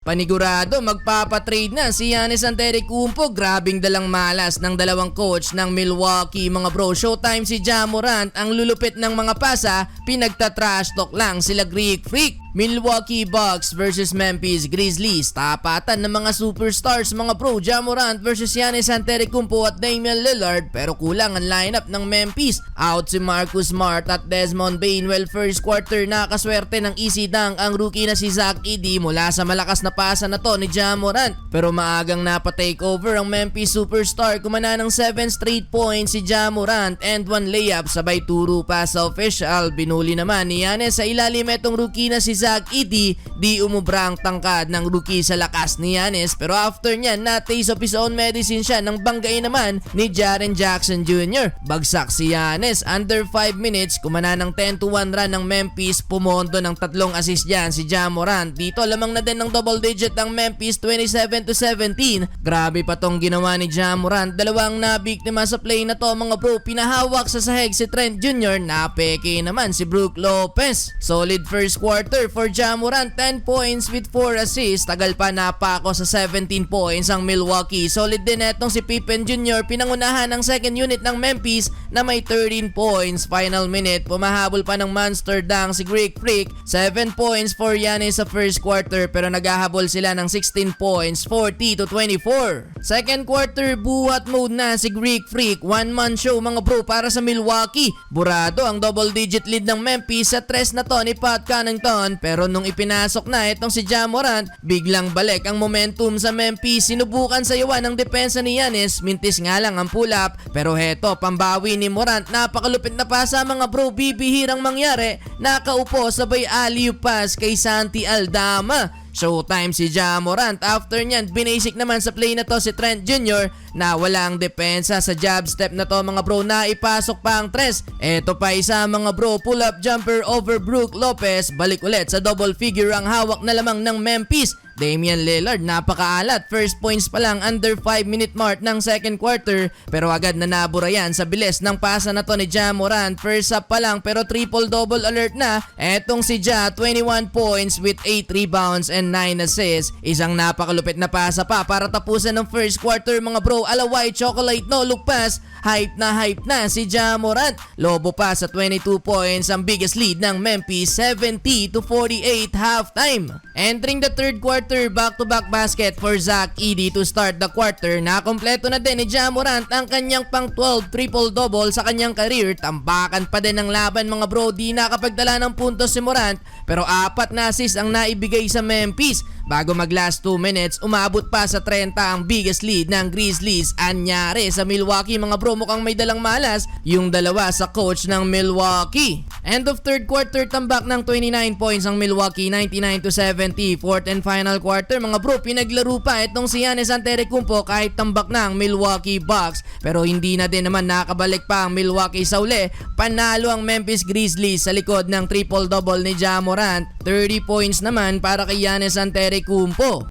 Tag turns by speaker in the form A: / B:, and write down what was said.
A: Panigurado magpapatrade na si Giannis Antetokounmpo. Grabing dalang malas ng dalawang coach ng Milwaukee mga bro. Showtime si Ja Morant, ang lulupit ng mga pasa, pinagta-trash talk lang sila Greek Freak. Milwaukee Bucks versus Memphis Grizzlies. Tapatan ng mga superstars mga bro. Ja Morant versus Giannis Antetokounmpo at Damian Lillard, pero kulang ang lineup ng Memphis. Out si Marcus Smart at Desmond Bane. Well, first quarter nakaswerte ng easy dunk ang rookie na si Zach Edey mula sa malakas na pasa na to ni Ja Morant. Pero maagang napa-takeover ang Memphis superstar. Kumana ng 7 straight points si Ja Morant and 1 layup sabay turo pa sa official. Binuli naman ni Giannis sa ilalim itong rookie na si Zach Edey. Di umubra ang tangkad ng rookie sa lakas ni Giannis, pero after niyan na taste of his own medicine siya nang banggain naman ni Jaren Jackson Jr. Bagsak si Giannis. Under 5 minutes, kumana ng 10-1 run ng Memphis. Pumondo ng 3 assist dyan si Ja Morant. Dito lamang na din ng double digit ang Memphis, 27-17. Grabe pa tong ginawa ni Ja Morant. Dalawang nabiktima sa play na to mga bro. Pinahawak sa sahig si Trent Jr. Napeke naman si Brook Lopez. Solid first quarter for Ja Morant, 10 points with 4 assists. Tagal pa napako sa 17 points ang Milwaukee. Solid din etong si Pippen Jr. Pinangunahan ng second unit ng Memphis na may 13 points. Final minute, pumahabol pa ng monster dunk si Greek Freak. 7 points for Giannis sa first quarter, pero naghahabol sila ng 16 points, 40-24. Second quarter, buhat mode na si Greek Freak. One man show mga bro para sa Milwaukee. Burado ang double digit lead ng Memphis sa tres na to ni Pat Connaughton, pero nung ipinasok na itong si Ja Morant, biglang balik ang momentum sa Memphis. Sinubukan sa yawan ng depensa ni Giannis, mintis nga lang ang pull up, pero heto pambawi ni Morant. Napakalupit na pasa mga bro, bibihirang mangyari. Nakaupo sabay alley-oop pass kay Santi Aldama. Showtime si Ja Morant. After nyan, binasic naman sa play na to si Trent Jr. na walang depensa sa jab step na to mga bro, na ipasok pa ang tres. Eto pa isa mga bro, pull up jumper over Brook Lopez. Balik ulit sa double figure ang hawak na lamang ng Memphis. Damian Lillard, napakaalat. First points pa lang under 5 minute mark ng second quarter, pero agad na nabura yan sa bilis ng pasa na to ni Ja Morant. First up pa lang pero triple double alert na. Etong si Ja, 21 points with 8 rebounds and 9 assists. Isang napakalupit na pasa pa para tapusan ng first quarter mga bro. Alaway chocolate no look pass. Hype na si Ja Morant. Lobo pa sa 22 points ang biggest lead ng Memphis, 70-48 halftime. Entering the third quarter, back-to-back basket for Zach Edey to start the quarter. Nakompleto na din ni Ja Morant ang kanyang pang 12 triple-double sa kanyang career. Tambakan pa din ng laban mga bro. Di nakapagdala ng puntos si Morant, pero 4 na assist ang naibigay sa Memphis. Bago mag last 2 minutes, umabot pa sa 30 ang biggest lead ng Grizzlies. Anyari sa Milwaukee mga bro, mukhang may dalang malas yung dalawa sa coach ng Milwaukee. End of third quarter, tambak ng 29 points ang Milwaukee, 99-70. Fourth and final quarter mga bro, pinaglaro pa itong si Giannis Antetokounmpo kahit tambak na ang Milwaukee Bucks, pero hindi na din naman nakabalik pa ang Milwaukee sa uli. Panalo ang Memphis Grizzlies sa likod ng triple-double ni Ja Morant. 30 points naman para kay Giannis Antetokounmpo.